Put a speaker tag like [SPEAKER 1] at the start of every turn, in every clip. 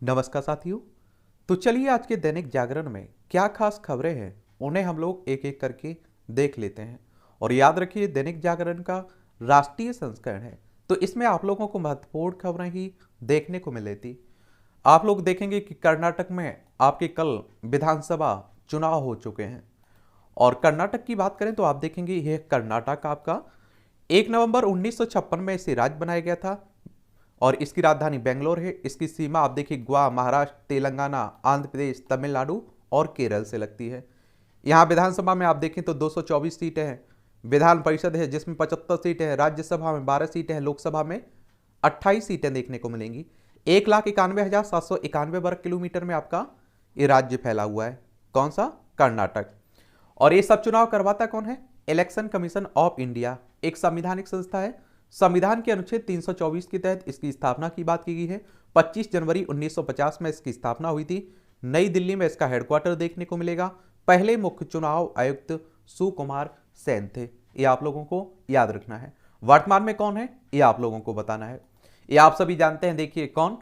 [SPEAKER 1] नमस्कार साथियों। तो चलिए आज के दैनिक जागरण में क्या खास खबरें हैं उन्हें हम लोग एक एक करके देख लेते हैं। और याद रखिए दैनिक जागरण का राष्ट्रीय संस्करण है, तो इसमें आप लोगों को महत्वपूर्ण खबरें ही देखने को मिलेती। आप लोग देखेंगे कि कर्नाटक में आपके कल विधानसभा चुनाव हो चुके हैं। और कर्नाटक की बात करें तो आप देखेंगे यह कर्नाटक आपका 1 नवंबर 1956 में इसे राज्य बनाया गया था। और इसकी राजधानी बेंगलोर है। इसकी सीमा आप देखिए गोवा, महाराष्ट्र, तेलंगाना, आंध्र प्रदेश, तमिलनाडु और केरल से लगती है। यहाँ विधानसभा में आप देखें तो 224 सीटें हैं। विधान परिषद है जिसमें 75 सीटें हैं। राज्यसभा में 12 सीटें हैं। लोकसभा में 28 सीटें देखने को मिलेंगी। 1,91,791 वर्ग किलोमीटर में आपका ये राज्य फैला हुआ है। कौन सा? कर्नाटक। और ये सब चुनाव करवाता कौन है? इलेक्शन कमीशन ऑफ इंडिया, एक संवैधानिक संस्था है। संविधान के अनुच्छेद 324 के तहत इसकी स्थापना की बात की गई है। 25 जनवरी 1950 में इसकी स्थापना हुई थी। नई दिल्ली में इसका हेडक्वार्टर देखने को मिलेगा। पहले मुख्य चुनाव आयुक्त सुकुमार सेन थे। ये आप लोगों को याद रखना है। वर्तमान में कौन है ये आप लोगों को बताना है। ये आप सभी जानते हैं। देखिए कौन,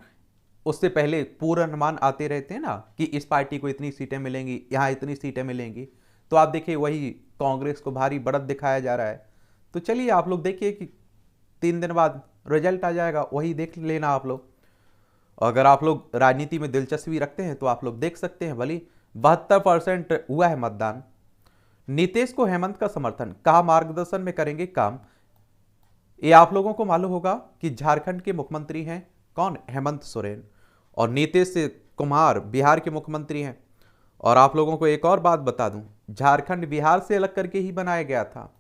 [SPEAKER 1] उससे पहले पूर्वानुमान आते रहते हैं ना कि इस पार्टी को इतनी सीटें मिलेंगी, यहाँ इतनी सीटें मिलेंगी। तो आप देखिए वही कांग्रेस को भारी बढ़त दिखाया जा रहा है। तो चलिए आप लोग देखिए कि 3 दिन बाद रिजल्ट आ जाएगा, वही देख लेना आप लोग। अगर आप लोग राजनीति में दिलचस्पी रखते हैं तो आप लोग देख सकते हैं। भली 72% हुआ है मतदान। नीतीश को हेमंत का समर्थन, कहा मार्गदर्शन में करेंगे काम। ये आप लोगों को मालूम होगा कि झारखंड के मुख्यमंत्री हैं कौन? हेमंत सोरेन। और नीतीश कुमार बिहार के मुख्यमंत्री हैं। और आप लोगों को एक और बात बता दूं, झारखंड बिहार से अलग करके ही बनाया गया था।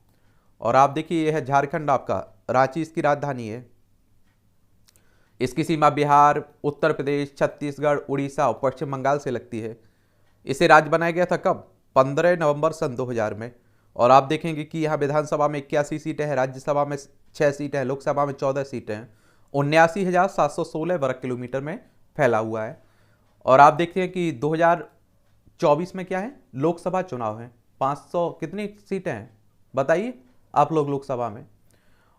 [SPEAKER 1] और आप देखिए यह है झारखंड, आपका रांची इसकी राजधानी है। इसकी सीमा बिहार, उत्तर प्रदेश, छत्तीसगढ़, उड़ीसा और पश्चिम बंगाल से लगती है। इसे राज्य बनाया गया था कब? 15 नवंबर सन 2000 में। और आप देखेंगे कि यहाँ विधानसभा में 81 सीटें हैं, राज्यसभा में 6 सीटें हैं, लोकसभा में 14 सीटें हैं। 79,716 वर्ग किलोमीटर में फैला हुआ है। और आप देखते हैं कि 2024 में क्या है? लोकसभा चुनाव है। 500 कितनी सीटें हैं बताइए आप लोग लोकसभा में।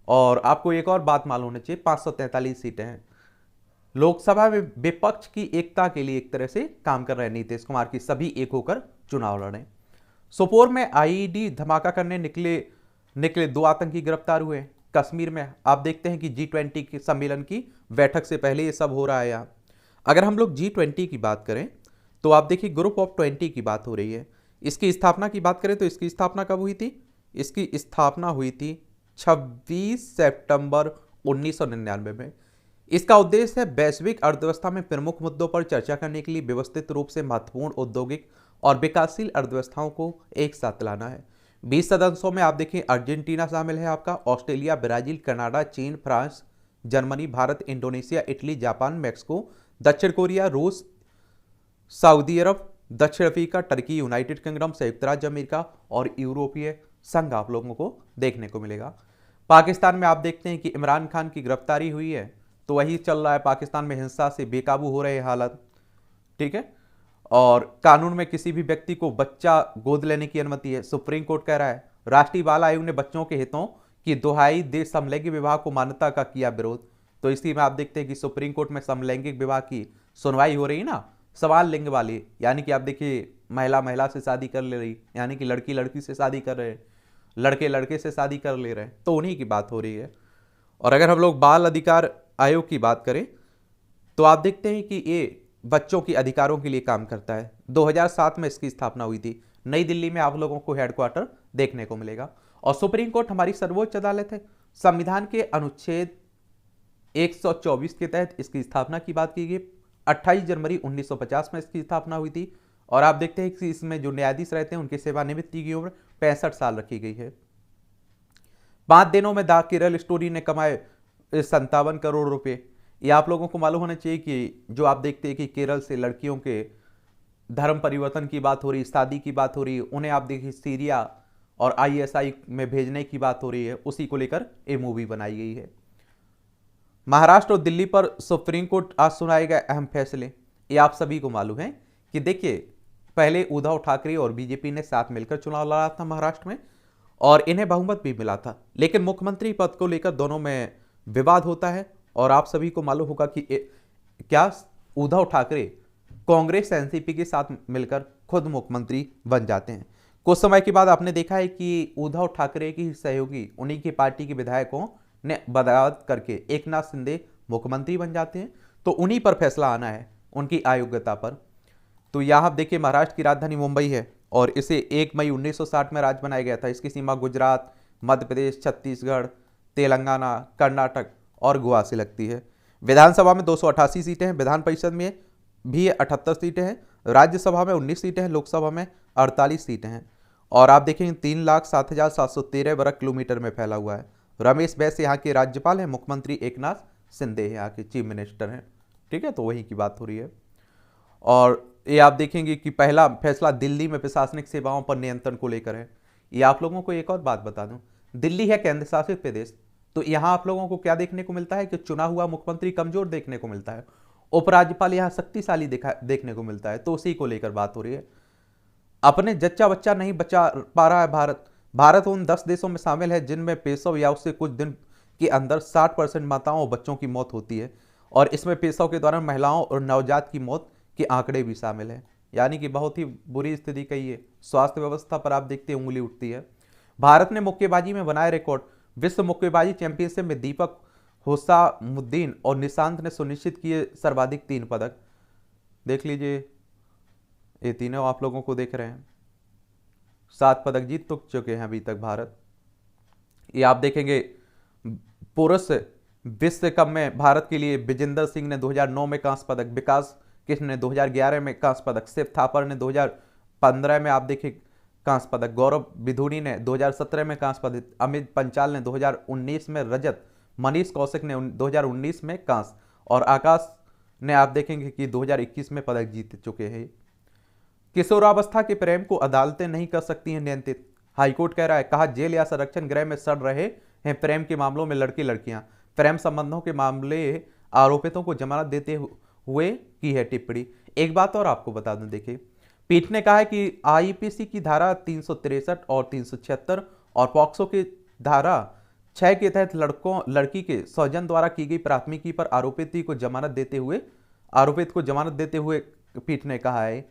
[SPEAKER 1] और आपको एक और बात मालूम होनी चाहिए, 543 सीटें हैं। लोकसभा में विपक्ष की एकता के लिए एक तरह से काम कर रहे हैं नीतीश कुमार की, सभी एक होकर चुनाव लड़ें। सोपोर में आईईडी धमाका करने निकले निकले 2 आतंकी गिरफ्तार हुए। कश्मीर में आप देखते हैं कि G20 के सम्मेलन की बैठक से पहले ये सब हो रहा है यहाँ। अगर हम लोग G20 की बात करें तो आप देखिए ग्रुप ऑफ 20 की बात हो रही है। इसकी स्थापना की बात करें तो इसकी स्थापना कब हुई थी? इसकी स्थापना हुई थी 26 सितंबर 1999 में। इसका उद्देश्य है वैश्विक अर्थव्यवस्था में प्रमुख मुद्दों पर चर्चा करने के लिए व्यवस्थित रूप से महत्वपूर्ण औद्योगिक और विकासशील अर्थव्यवस्थाओं को एक साथ लाना है। 20 सदस्यों में आप देखिए अर्जेंटीना शामिल है, आपका ऑस्ट्रेलिया, ब्राजील, कनाडा, चीन, France, Germany, Bharat, Indonesia, Italy, Japan, Mexico, दक्षिण कोरिया, रूस, सऊदी अरब, दक्षिण अफ्रीका, टर्की, यूनाइटेड किंगडम, संयुक्त राज्य अमेरिका और यूरोपीय संघ आप लोगों को देखने को मिलेगा। पाकिस्तान में आप देखते हैं कि इमरान खान की गिरफ्तारी हुई है, तो वही चल रहा है। पाकिस्तान में हिंसा से बेकाबू हो रहे हालत, ठीक है। और कानून में किसी भी व्यक्ति को बच्चा गोद लेने की अनुमति है, सुप्रीम कोर्ट कह रहा है। राष्ट्रीय बाल आयोग ने बच्चों के हितों की दुहाई दे समलैंगिक विवाह को मान्यता का किया विरोध। तो इसी में आप देखते हैं कि सुप्रीम कोर्ट में समलैंगिक विवाह की सुनवाई हो रही है ना, समान लिंग वाली, यानी कि आप देखिए महिला महिला से शादी कर ले रही, यानी कि लड़की लड़की से शादी कर रहे हैं, लड़के लड़के से शादी कर ले रहे हैं, तो उन्हीं की बात हो रही है। और अगर हम लोग बाल अधिकार आयोग की बात करें तो आप देखते हैं कि ये बच्चों के अधिकारों के लिए काम करता है। 2007 में इसकी स्थापना हुई थी। नई दिल्ली में आप लोगों को हेडक्वार्टर देखने को मिलेगा। और सुप्रीम कोर्ट हमारी सर्वोच्च अदालत है। संविधान के अनुच्छेद 124 के तहत इसकी स्थापना की बात की गई। 28 जनवरी 1950 में इसकी स्थापना हुई थी। और आप देखते हैं कि इसमें जो न्यायाधीश रहते हैं उनकी सेवानिवृत्ति की उम्र 65 साल रखी गई है। 5 दिनों में द केरल स्टोरी ने कमाए 57 करोड़ रुपए। ये आप लोगों को मालूम होना चाहिए कि जो आप देखते हैं कि केरल से लड़कियों के धर्म परिवर्तन की बात हो रही, शादी की बात हो रही है, उन्हें आप देखिए सीरिया और आईएसआई में भेजने की बात हो रही है, उसी को लेकर ये मूवी बनाई गई है। महाराष्ट्र और दिल्ली पर सुप्रीम कोर्ट आज सुनाएगा अहम फैसले। ये आप सभी को मालूम है कि देखिए पहले उद्धव ठाकरे और बीजेपी ने साथ मिलकर चुनाव लड़ा था महाराष्ट्र में, और इन्हें बहुमत भी मिला था। लेकिन मुख्यमंत्री पद को लेकर दोनों में विवाद होता है। और आप सभी को मालूम होगा कि क्या उद्धव ठाकरे कांग्रेस एनसीपी के साथ मिलकर खुद मुख्यमंत्री बन जाते हैं। कुछ समय के बाद आपने देखा है कि उद्धव ठाकरे की सहयोगी उन्हीं की पार्टी के विधायकों ने बगावत करके एकनाथ शिंदे मुख्यमंत्री बन जाते हैं। तो उन्हीं पर फैसला आना है, उनकी अयोग्यता पर। तो यहाँ आप देखिए, महाराष्ट्र की राजधानी मुंबई है और इसे 1 मई 1960 में राज्य बनाया गया था। इसकी सीमा गुजरात, मध्य प्रदेश, छत्तीसगढ़, तेलंगाना, कर्नाटक और गोवा से लगती है। विधानसभा में 288 सीटें हैं, विधान परिषद में भी 78 सीटें हैं, राज्यसभा में 19 सीटें हैं, लोकसभा में 48 सीटें हैं। और आप देखेंगे 3,07,713 वर्ग किलोमीटर में फैला हुआ है। रमेश बैस यहाँ के राज्यपाल हैं, मुख्यमंत्री एकनाथ शिंदे यहाँ के चीफ मिनिस्टर हैं। ठीक है, तो वही की बात हो रही है। और ये आप देखेंगे कि पहला फैसला दिल्ली में प्रशासनिक सेवाओं पर नियंत्रण को लेकर है। ये आप लोगों को एक और बात बता दूं, दिल्ली है केंद्र शासित प्रदेश, तो यहाँ आप लोगों को क्या देखने को मिलता है कि चुना हुआ मुख्यमंत्री कमजोर देखने को मिलता है, उपराज्यपाल यहाँ शक्तिशाली देखने को मिलता है। तो उसी को लेकर बात हो रही है। अपने जच्चा बच्चा नहीं बचा पा रहा है भारत। भारत उन 10 देशों में शामिल है जिनमें पेशव या उससे कुछ दिन के अंदर 60% माताओं और बच्चों की मौत होती है, और इसमें पेशव के दौरान महिलाओं और नवजात की मौत के आंकड़े भी शामिल हैं। यानी कि बहुत ही बुरी स्थिति कही है। स्वास्थ्य व्यवस्था पर आप देखते हैं उंगली उठती है। भारत ने मुक्केबाजी में बनाए रिकॉर्ड। विश्व मुक्केबाजी चैंपियनशिप में दीपक हुसामुद्दीन और निशांत ने सुनिश्चित किए सर्वाधिक 3 पदक। देख लीजिए, ये तीनों आप लोगों को देख रहे हैं, 7 पदक जीत तो चुके हैं अभी तक भारत। ये आप देखेंगे पुरुष विश्व कप में भारत के लिए विजेंदर सिंह ने 2009 में कांस्य पदक, विकास कृष्ण ने 2011 में कांस्य पदक, शिव थापर ने 2015 में आप देखिए कांस्य पदक, गौरव बिधूरी ने 2017 में कांस्य पदक, अमित पंचाल ने 2019 में रजत, मनीष कौशिक ने 2019 में कांस्य, और आकाश ने आप देखेंगे कि 2021 में पदक जीत चुके हैं। किशोरावस्था के प्रेम को अदालतें नहीं कर सकती हैं नियंत्रित, हाईकोर्ट कह रहा है। कहा, जेल या संरक्षण गृह में सड़ रहे हैं प्रेम के मामलों में लड़के लड़कियां। प्रेम संबंधों के मामले आरोपितों को जमानत देते हुए की है टिप्पणी। एक बात और आपको बता दूं, देखिए, पीठ ने कहा है कि आईपीसी की धारा 363 और 376 और पॉक्सो की धारा 6 के तहत लड़की के सौजन द्वारा की गई प्राथमिकी पर आरोपित को जमानत देते हुए पीठ ने कहा है।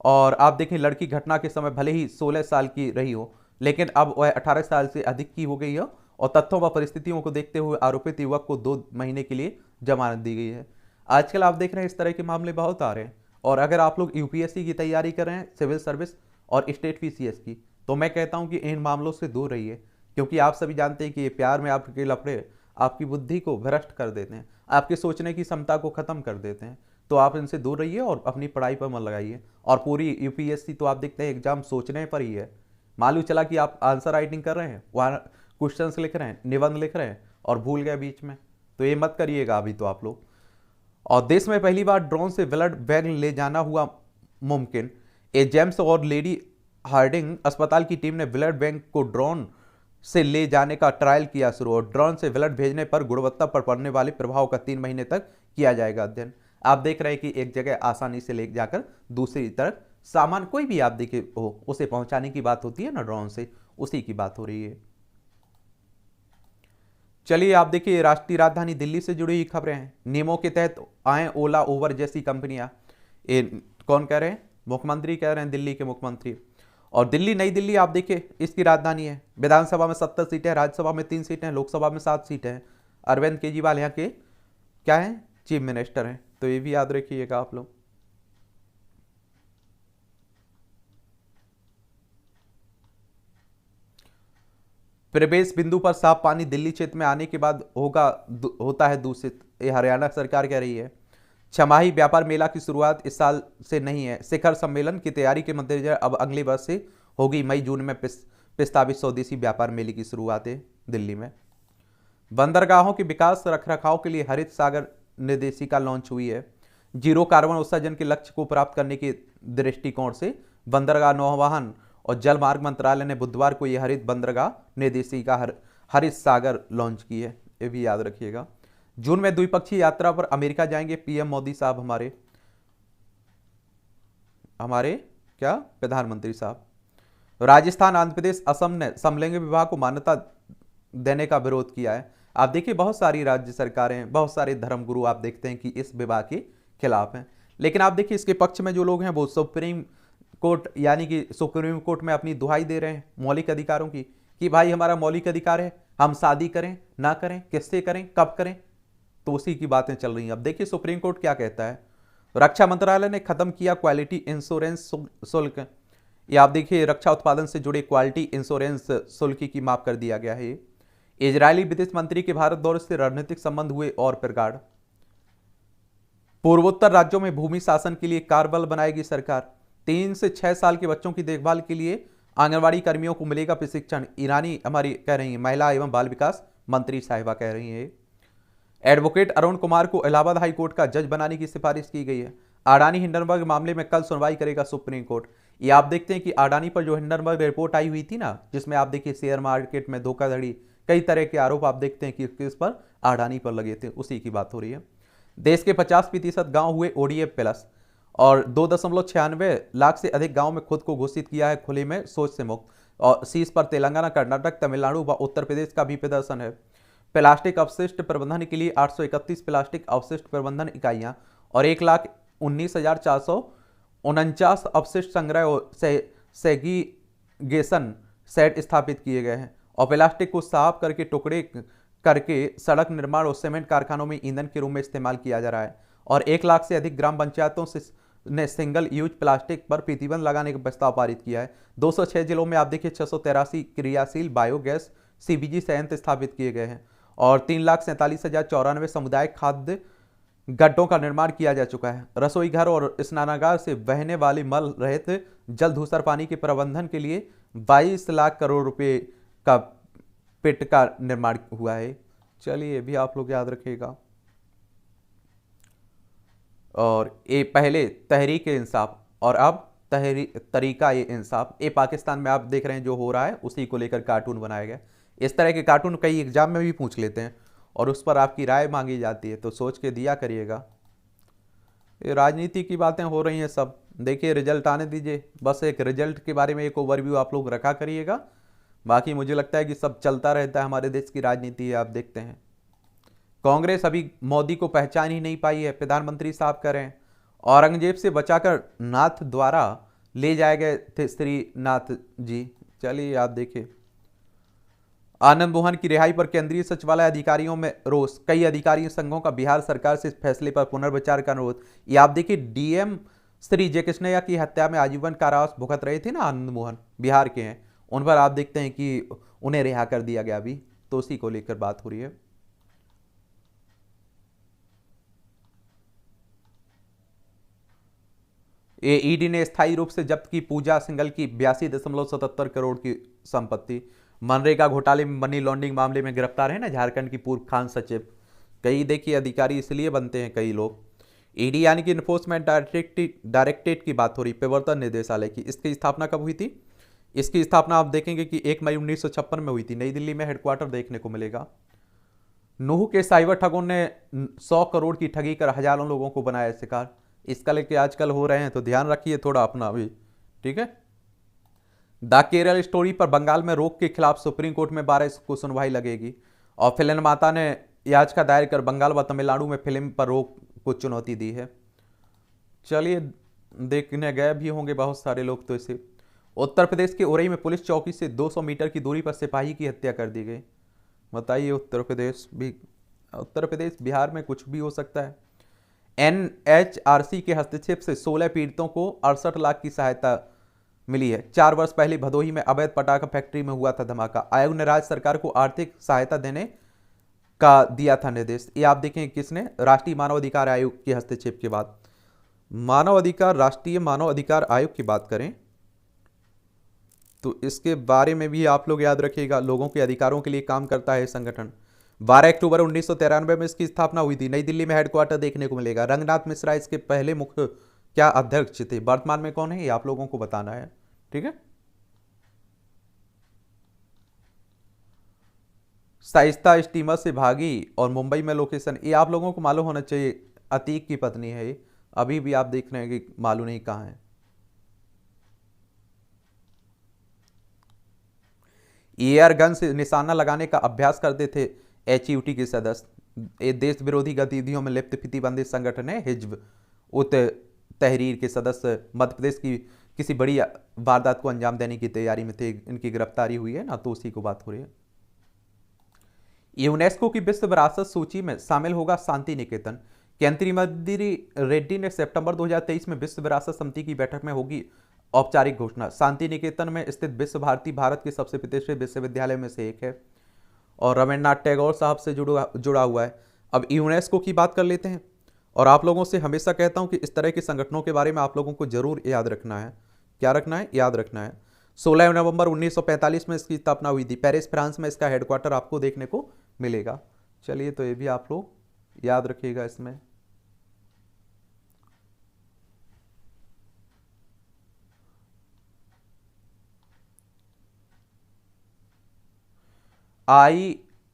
[SPEAKER 1] और आप देखें, लड़की घटना के समय भले ही 16 साल की रही हो, लेकिन अब वह 18 साल से अधिक की हो गई है, और तथ्यों व परिस्थितियों को देखते हुए आरोपित युवक को 2 महीने के लिए जमानत दी गई है। आजकल आप देख रहे हैं इस तरह के मामले बहुत आ रहे हैं। और अगर आप लोग यूपीएससी की तैयारी कर रहे हैं, सिविल सर्विस और स्टेट पीसीएस की, तो मैं कहता हूं कि इन मामलों से दूर रहिए, क्योंकि आप सभी जानते हैं कि ये प्यार में आपके लफड़े आपकी बुद्धि को भ्रष्ट कर देते हैं, आपके सोचने की क्षमता को खत्म कर देते हैं। तो आप इनसे दूर रहिए और अपनी पढ़ाई पर मन लगाइए। और पूरी यूपीएससी तो आप देखते हैं एग्जाम सोचने पर ही है। मालूम चला कि आप आंसर राइटिंग कर रहे हैं, वहाँ क्वेश्चंस लिख रहे हैं, निबंध लिख रहे हैं और भूल गए बीच में, तो ये मत करिएगा अभी तो आप लोग। और देश में पहली बार ड्रोन से ब्लड बैंक ले जाना हुआ मुमकिन। जेम्स और लेडी हार्डिंग अस्पताल की टीम ने ब्लड बैंक को ड्रोन से ले जाने का ट्रायल किया शुरू, और ड्रोन से ब्लड भेजने पर गुणवत्ता पर पड़ने वाले प्रभाव का 3 महीने तक किया जाएगा अध्ययन। आप देख रहे हैं कि एक जगह आसानी से ले जाकर दूसरी तरफ सामान कोई भी आप देखिए हो उसे पहुंचाने की बात होती है ना ड्रोन से, उसी की बात हो रही है। चलिए आप देखिए, राष्ट्रीय राजधानी दिल्ली से जुड़ी हुई खबरें हैं। नियमों के तहत आए ओला उबर जैसी कंपनियां, ये कौन कह रहे हैं? मुख्यमंत्री कह रहे हैं, दिल्ली के मुख्यमंत्री। और दिल्ली, नई दिल्ली आप देखिए इसकी राजधानी है। विधानसभा में 70 सीटें, राज्यसभा में 3 सीटें, लोकसभा में 7 सीटें हैं। अरविंद केजरीवाल यहाँ के क्या है? चीफ मिनिस्टर हैं। तो ये भी याद रखिएगा आप लोग। प्रवेश बिंदु पर साफ पानी दिल्ली क्षेत्र में आने के बाद होता है दूषित, ये हरियाणा सरकार कह रही है। छमाही व्यापार मेला की शुरुआत इस साल से नहीं है। शिखर सम्मेलन की तैयारी के मद्देनजर अब अगले वर्ष से होगी। मई जून में प्रस्तावित स्वदेशी व्यापार मेले की शुरुआत है दिल्ली में। बंदरगाहों के विकास रखरखाव के लिए हरित सागर निर्देशिका लॉन्च हुई है। जीरो कार्बन उत्सर्जन के लक्ष्य को प्राप्त करने के दृष्टिकोण से बंदरगाह, नौवहन और जल मार्ग मंत्रालय ने बुधवार को यह हरित बंदरगाह निर्देशिका हरित सागर लॉन्च की है। ये भी याद रखिएगा। जून में द्विपक्षीय यात्रा पर अमेरिका जाएंगे पीएम मोदी साहब, हमारे क्या प्रधानमंत्री साहब। राजस्थान, आंध्र प्रदेश, असम ने समलैंगिक विवाह को मान्यता देने का विरोध किया है। आप देखिए बहुत सारी राज्य सरकारें, बहुत सारे धर्मगुरु आप देखते हैं कि इस विवाह के खिलाफ हैं। लेकिन आप देखिए इसके पक्ष में जो लोग हैं वो सुप्रीम कोर्ट यानी कि सुप्रीम कोर्ट में अपनी दुहाई दे रहे हैं मौलिक अधिकारों की, कि भाई हमारा मौलिक अधिकार है, हम शादी करें ना करें, किससे करें, कब करें। तो उसी की बातें चल रही हैं। अब देखिए सुप्रीम कोर्ट क्या कहता है। रक्षा मंत्रालय ने खत्म किया क्वालिटी इंश्योरेंस शुल्क। ये आप देखिए रक्षा उत्पादन से जुड़े क्वालिटी इंश्योरेंस शुल्क की माफ कर दिया गया है। इजरायली विदेश मंत्री के भारत दौरे से रणनीतिक संबंध हुए और प्रगाढ़। पूर्वोत्तर राज्यों में भूमि शासन के लिए कार्यबल बनाएगी सरकार। 3 से 6 साल के बच्चों की देखभाल के लिए आंगनबाड़ी कर्मियों को मिलेगा प्रशिक्षण। ईरानी हमारी कह रही है, महिला एवं बाल विकास मंत्री साहिबा कह रही है। एडवोकेट अरुण कुमार को इलाहाबाद हाई कोर्ट का जज बनाने की सिफारिश की गई है। अडानी हिंडनबर्ग मामले में कल सुनवाई करेगा सुप्रीम कोर्ट। ये आप देखते हैं कि अडानी पर जो हिंडनबर्ग रिपोर्ट आई हुई थी ना, जिसमें आप देखिए शेयर मार्केट में धोखाधड़ी, कई तरह के आरोप आप देखते हैं कि किस पर, अडानी पर लगे थे, उसी की बात हो रही है। देश के 50% गांव हुए ओडीएफ प्लस और 2.96 लाख से अधिक गांव में खुद को घोषित किया है खुले में शौच से मुक्त। और शीर्ष पर तेलंगाना, कर्नाटक, तमिलनाडु व उत्तर प्रदेश का भी प्रदर्शन है। प्लास्टिक अपशिष्ट प्रबंधन के लिए 831 प्लास्टिक अवशिष्ट प्रबंधन इकाइयां और 1,19,449 अपशिष्ट संग्रह सेग्रीगेशन सेट स्थापित किए गए हैं। और प्लास्टिक को साफ करके टुकड़े करके सड़क निर्माण और सीमेंट कारखानों में ईंधन के रूप में इस्तेमाल किया जा रहा है। और 1 लाख से अधिक ग्राम पंचायतों से ने सिंगल यूज प्लास्टिक पर प्रतिबंध लगाने का प्रस्ताव पारित किया है। 206 जिलों में आप देखिए 683 क्रियाशील बायोगैस सीबीजी संयंत्र स्थापित किए गए हैं। और 3,47,094 समुदाय खाद्य गड्ढों का निर्माण किया जा चुका है। रसोई घर और स्नानागार से बहने वाली मल रहित जल धूसर पानी के प्रबंधन के लिए 22 लाख करोड़ रुपए का पिट का निर्माण हुआ है। चलिए भी आप लोग याद रखिएगा। और ये पहले तहरीक इंसाफ और अब तरीका ये इंसाफ, ये पाकिस्तान में आप देख रहे हैं जो हो रहा है, उसी को लेकर कार्टून बनाया गया। इस तरह के कार्टून कई एग्जाम में भी पूछ लेते हैं और उस पर आपकी राय मांगी जाती है, तो सोच के दिया करिएगा। ये राजनीति की बातें हो रही हैं सब, देखिए रिजल्ट आने दीजिए। बस एक रिजल्ट के बारे में एक ओवरव्यू आप लोग रखा करिएगा। बाकी मुझे लगता है कि सब चलता रहता है, हमारे देश की राजनीति है, आप देखते हैं। कांग्रेस अभी मोदी को पहचान ही नहीं पाई है, प्रधानमंत्री साहब कह रहे हैं। औरंगजेब से बचाकर नाथ द्वारा ले जाए गए थे श्रीनाथ जी। चलिए आप देखिए। आनंद मोहन की रिहाई पर केंद्रीय सचिवालय अधिकारियों में रोष। कई अधिकारी संघों का बिहार सरकार से फैसले पर पुनर्विचार का अनुरोध। ये आप देखिए डीएम श्री जय कृष्णैया की हत्या में आजीवन कारावास भुगत रहे थे ना आनंद मोहन, बिहार के हैं, उन पर आप देखते हैं कि उन्हें रिहा कर दिया गया अभी, तो उसी को लेकर बात हो रही है। ईडी ने स्थायी रूप से जब्त की पूजा सिंघल की 82.77 करोड़ की संपत्ति। मनरेगा घोटाले में मनी लॉन्ड्रिंग मामले में गिरफ्तार है ना झारखंड की पूर्व खान सचिव। कई देखिए अधिकारी इसलिए बनते हैं कई लोग। ईडी यानी कि इन्फोर्समेंट डायरेक्टरेट की बात हो रही, प्रवर्तन निदेशालय की। इसकी स्थापना कब हुई थी? इसकी स्थापना आप देखेंगे कि 1 मई 1956 में हुई थी। नई दिल्ली में हेडक्वार्टर देखने को मिलेगा। नूह के साइबर ठगों ने 100 करोड़ की ठगी कर हजारों लोगों को बनाया शिकार। इसका लेके आजकल हो रहे हैं, तो ध्यान रखिए थोड़ा अपना भी, ठीक है। द केरल स्टोरी पर बंगाल में रोक के खिलाफ सुप्रीम कोर्ट में 12 को सुनवाई लगेगी। और फिल्म माता ने याचिका दायर कर बंगाल व तमिलनाडु में फिल्म पर रोक को चुनौती दी है। चलिए देखने गए भी होंगे बहुत सारे लोग। तो इसे उत्तर प्रदेश के उरई में पुलिस चौकी से 200 मीटर की दूरी पर सिपाही की हत्या कर दी गई। बताइए, उत्तर प्रदेश बिहार में कुछ भी हो सकता है। एनएचआरसी के हस्तक्षेप से 16 पीड़ितों को 68 लाख की सहायता मिली है। 4 वर्ष पहले भदोही में अवैध पटाखा फैक्ट्री में हुआ था धमाका। आयोग ने राज्य सरकार को आर्थिक सहायता देने का दिया था निर्देश। ये आप देखें किसने? राष्ट्रीय मानव अधिकार आयोग के हस्तक्षेप के बाद। राष्ट्रीय मानव अधिकार आयोग की बात करें तो इसके बारे में भी आप लोग याद रखिएगा। लोगों के अधिकारों के लिए काम करता है संगठन। 12 अक्टूबर 1993 में इसकी स्थापना हुई थी। नई दिल्ली में हेडक्वार्टर देखने को मिलेगा। रंगनाथ मिश्रा इसके पहले मुख्य क्या अध्यक्ष थे। वर्तमान में कौन है ये आप लोगों को बताना है, ठीक है। शाइस्ता स्टीमर से भागी और मुंबई में लोकेशन, ये आप लोगों को मालूम होना चाहिए। अतीक की पत्नी है ये, अभी भी आप देख रहे हैं कि मालूम नहीं कहां है। एयर गन से निशाना लगाने का अभ्यास करते थे एचयूटी के सदस्य। ये देश विरोधी गतिविधियों में लिप्त प्रतिबंधित संगठन है हिज्ब। उत तहरीर के सदस्य मध्य प्रदेश की किसी बड़ी वारदात को अंजाम देने की तैयारी में थे, इनकी गिरफ्तारी हुई है ना, तो उसी को बात हो रही है। यूनेस्को की विश्व विरासत सूची में शामिल होगा शांति निकेतन। केंद्रीय मंत्री रेड्डी ने सितंबर 2023 में विश्व विरासत समिति की बैठक में होगी औपचारिक घोषणा। शांति निकेतन में स्थित विश्व भारती भारत के सबसे प्रतिष्ठित विश्वविद्यालय में से एक है और रविन्द्रनाथ टैगोर साहब से जुड़ा हुआ है। अब यूनेस्को की बात कर लेते हैं, और आप लोगों से हमेशा कहता हूं कि इस तरह के संगठनों के बारे में आप लोगों को जरूर याद रखना है। क्या रखना है? याद रखना है। 16 नवंबर 1945 में इसकी स्थापना हुई थी। पेरिस फ्रांस में इसका हेडक्वार्टर आपको देखने को मिलेगा। चलिए, तो ये भी आप लोग याद रखिएगा। इसमें IIL&FS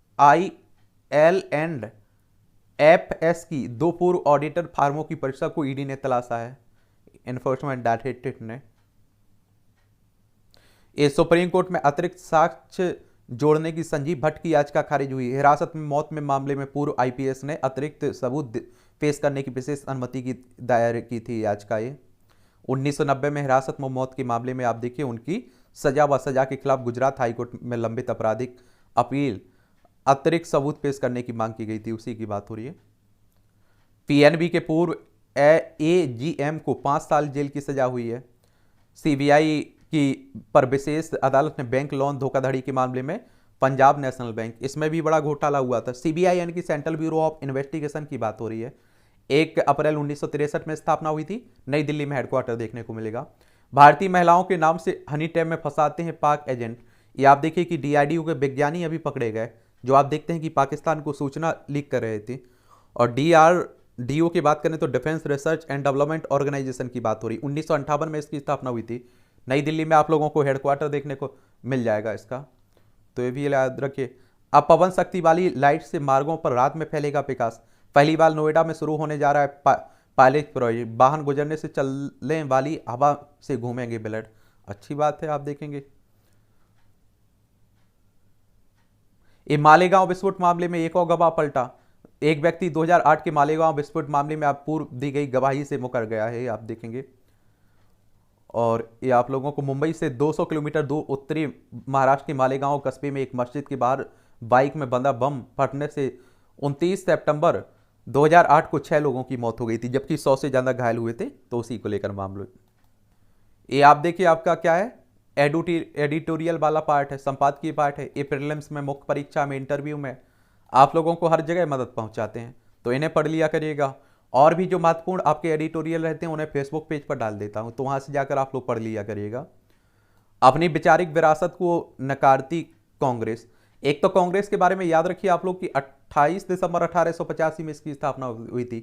[SPEAKER 1] की 2 पूर्व ऑडिटर फार्मों की परीक्षा को ईडी ने तलाशा है, एनफोर्समेंट डायरेक्टरेट ने। ये सुप्रीम कोर्ट में अतिरिक्त साक्ष्य जोड़ने की संजीव भट्ट की याचिका खारिज हुई। हिरासत में मौत में मामले में पूर्व आईपीएस ने अतिरिक्त सबूत पेश करने की विशेष अनुमति की दायर की थी याचिका। ये 1990 में हिरासत में मौत के मामले में आप देखिए उनकी सजा व सजा के खिलाफ गुजरात हाईकोर्ट में लंबित आपराधिक अपील अतिरिक्त सबूत पेश करने की मांग की गई थी, उसी की बात हो रही है। पीएनबी के पूर्व एजीएम को 5 साल जेल की सजा हुई है। सीबीआई की पर विशेष अदालत ने बैंक लोन धोखाधड़ी के मामले में पंजाब नेशनल बैंक, इसमें भी बड़ा घोटाला हुआ था। सीबीआई यानी कि सेंट्रल ब्यूरो ऑफ इन्वेस्टिगेशन की बात हो रही है। 1 अप्रैल 1963 में स्थापना हुई थी। नई दिल्ली में हेडक्वार्टर देखने को मिलेगा। भारतीय महिलाओं के नाम से हनी ट्रैप में फंसाते हैं पाक एजेंट। ये आप देखिए कि डीआरडीओ के विज्ञानी अभी पकड़े गए, जो आप देखते हैं कि पाकिस्तान को सूचना लीक कर रहे थे। और डीआरडीओ की बात करें तो defence research and development organisation की बात हो रही। 1958 में इसकी स्थापना हुई थी। नई दिल्ली में आप लोगों को हेडक्वार्टर देखने को मिल जाएगा इसका, तो ये भी याद रखिए। अब पवन शक्ति वाली लाइट से मार्गों पर रात में फैलेगा प्रकाश। पहली बार नोएडा में शुरू होने जा रहा है पायलट प्रोजेक्ट। वाहन गुजरने से चलने वाली हवा से घूमेंगे बुलेट। अच्छी बात है, आप देखेंगे। ये मालेगांव विस्फोट मामले में एक और गवाह पलटा। एक व्यक्ति 2008 के मालेगांव विस्फोट मामले में आप पूर्व दी गई गवाही से मुकर गया है, आप देखेंगे। और ये आप लोगों को मुंबई से 200 किलोमीटर दूर उत्तरी महाराष्ट्र के मालेगांव कस्बे में एक मस्जिद के बाहर बाइक में बंधा बम फटने से 29 सितंबर 2008 को 6 लोगों की मौत हो गई थी, जबकि 100 से ज्यादा घायल हुए थे। तो उसी को लेकर मामला ये आप देखिए, आपका क्या है, एडिटोरियल वाला पार्ट है, संपादकीय पार्ट है। ये प्रीलिम्स में, मुख्य परीक्षा में, इंटरव्यू में आप लोगों को हर जगह मदद पहुंचाते हैं, तो इन्हें पढ़ लिया करिएगा। और भी जो महत्वपूर्ण आपके एडिटोरियल रहते हैं उन्हें फेसबुक पेज पर डाल देता हूं, तो वहां से जाकर आप लोग पढ़ लिया करिएगा। अपनी वैचारिक विरासत को नकारती कांग्रेस। एक तो कांग्रेस के बारे में याद रखिए आप लोग की 28 दिसंबर 1885 में इसकी स्थापना हुई थी।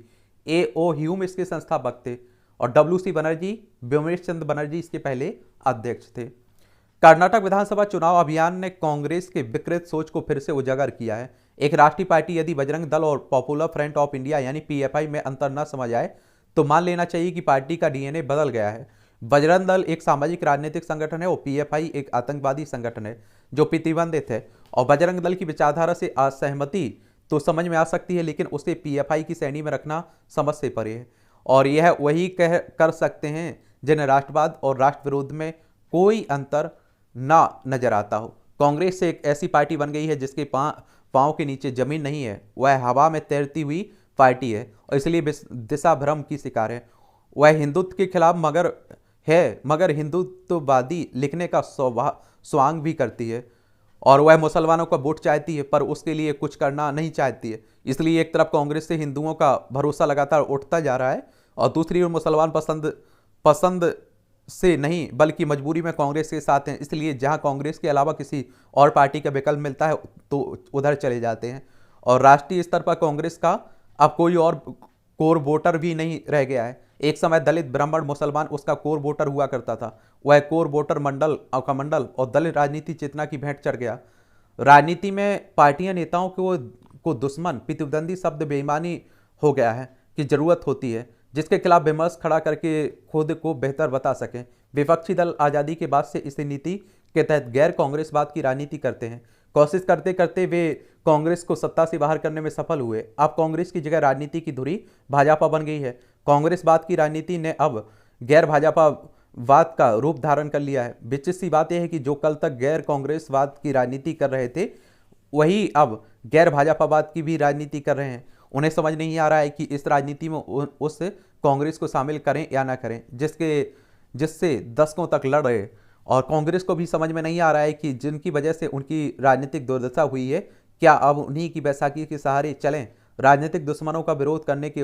[SPEAKER 1] A.O. ह्यूम इसके संस्थापक थे और W.C. बनर्जी, व्योमेश चंद्र बनर्जी इसके पहले अध्यक्ष थे। कर्नाटक विधानसभा चुनाव अभियान ने कांग्रेस के विकृत सोच को फिर से उजागर किया है। एक राष्ट्रीय पार्टी यदि बजरंग दल और पॉपुलर फ्रंट ऑफ इंडिया यानी पीएफआई में अंतर न समझ आए तो मान लेना चाहिए कि पार्टी का डीएनए बदल गया है। बजरंग दल एक सामाजिक राजनीतिक संगठन है और पीएफआई एक आतंकवादी संगठन है जो प्रतिबंधित है। और बजरंग दल की विचारधारा से असहमति तो समझ में आ सकती है, लेकिन उसे पीएफआई की श्रेणी में रखना समझ से परे है। और यह वही कर सकते हैं जिन्हें राष्ट्रवाद और राष्ट्र विरोध में कोई अंतर ना नजर आता हो। कांग्रेस से एक ऐसी पार्टी बन गई है जिसके पांव के नीचे जमीन नहीं है। वह हवा में तैरती हुई पार्टी है और इसलिए दिशा भ्रम की शिकार है। वह हिंदुत्व के खिलाफ मगर हिंदुत्ववादी लिखने का स्वांग भी करती है। और वह मुसलमानों का वोट चाहती है पर उसके लिए कुछ करना नहीं चाहती है। इसलिए एक तरफ कांग्रेस से हिंदुओं का भरोसा लगातार उठता जा रहा है और दूसरी ओर मुसलमान पसंद से नहीं बल्कि मजबूरी में कांग्रेस के साथ हैं। इसलिए जहां कांग्रेस के अलावा किसी और पार्टी का विकल्प मिलता है तो उधर चले जाते हैं। और राष्ट्रीय स्तर पर कांग्रेस का अब कोई और कोर वोटर भी नहीं रह गया है। एक समय दलित, ब्राह्मण, मुसलमान उसका कोर वोटर हुआ करता था। वह कोर वोटर कमंडल और दलित राजनीति चेतना की भेंट चढ़ गया। राजनीति में पार्टियां नेताओं को दुश्मन, प्रतिद्वंदी शब्द बेईमानी हो गया है कि जरूरत होती है जिसके खिलाफ विमर्श खड़ा करके खुद को बेहतर बता सकें। विपक्षी दल आज़ादी के बाद से इस नीति के तहत गैर कांग्रेसवाद की राजनीति करते हैं। कोशिश करते करते वे कांग्रेस को सत्ता से बाहर करने में सफल हुए। अब कांग्रेस की जगह राजनीति की धुरी भाजपा बन गई है। कांग्रेसवाद की राजनीति ने अब गैर भाजपावाद का रूप धारण कर लिया है। विचित्र सी बात यह है कि जो कल तक गैर कांग्रेसवाद की राजनीति कर रहे थे, वही अब गैर भाजपावाद की भी राजनीति कर रहे हैं। उन्हें समझ नहीं आ रहा है कि इस राजनीति में उस कांग्रेस को शामिल करें या ना करें जिससे दशकों तक लड़ रहे। और कांग्रेस को भी समझ में नहीं आ रहा है कि जिनकी वजह से उनकी राजनीतिक दुर्दशा हुई है, क्या अब उन्हीं की बैसाखी के सहारे चलें। राजनीतिक दुश्मनों का विरोध करने के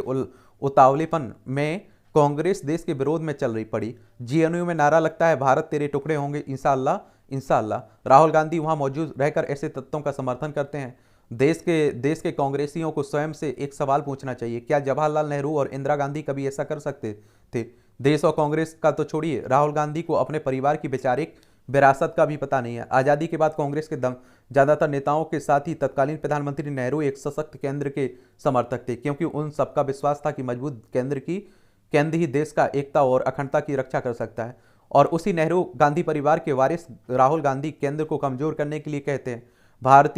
[SPEAKER 1] उतावलेपन में कांग्रेस देश के विरोध में चल रही पड़ी। जेएनयू में नारा लगता है, भारत तेरे टुकड़े होंगे इंशाअल्लाह इंशाअल्लाह। राहुल गांधी वहां मौजूद रहकर ऐसे तत्वों का समर्थन करते हैं। देश के कांग्रेसियों को स्वयं से एक सवाल पूछना चाहिए, क्या जवाहरलाल नेहरू और इंदिरा गांधी कभी ऐसा कर सकते थे? देश और कांग्रेस का तो छोड़िए, राहुल गांधी को अपने परिवार की वैचारिक विरासत का भी पता नहीं है। आज़ादी के बाद कांग्रेस के ज्यादातर नेताओं के साथ ही तत्कालीन प्रधानमंत्री नेहरू एक सशक्त केंद्र के समर्थक थे, क्योंकि उन सबका विश्वास था कि मजबूत केंद्र ही देश का एकता और अखंडता की रक्षा कर सकता है। और उसी नेहरू गांधी परिवार के वारिस राहुल गांधी केंद्र को कमजोर करने के लिए कहते हैं, भारत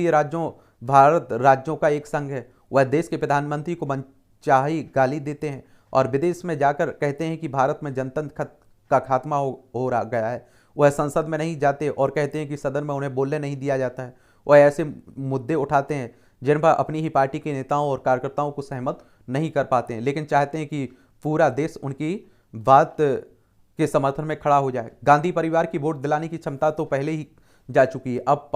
[SPEAKER 1] राज्यों का एक संघ है। वह देश के प्रधानमंत्री को मनचाही गाली देते हैं और विदेश में जाकर कहते हैं कि भारत में जनतंत्र का खात्मा हो रहा गया है। वह संसद में नहीं जाते और कहते हैं कि सदन में उन्हें बोलने नहीं दिया जाता है। वह ऐसे मुद्दे उठाते हैं जिन पर अपनी ही पार्टी के नेताओं और कार्यकर्ताओं को सहमत नहीं कर पाते हैं, लेकिन चाहते हैं कि पूरा देश उनकी बात के समर्थन में खड़ा हो जाए। गांधी परिवार की वोट दिलाने की क्षमता तो पहले ही जा चुकी है, अब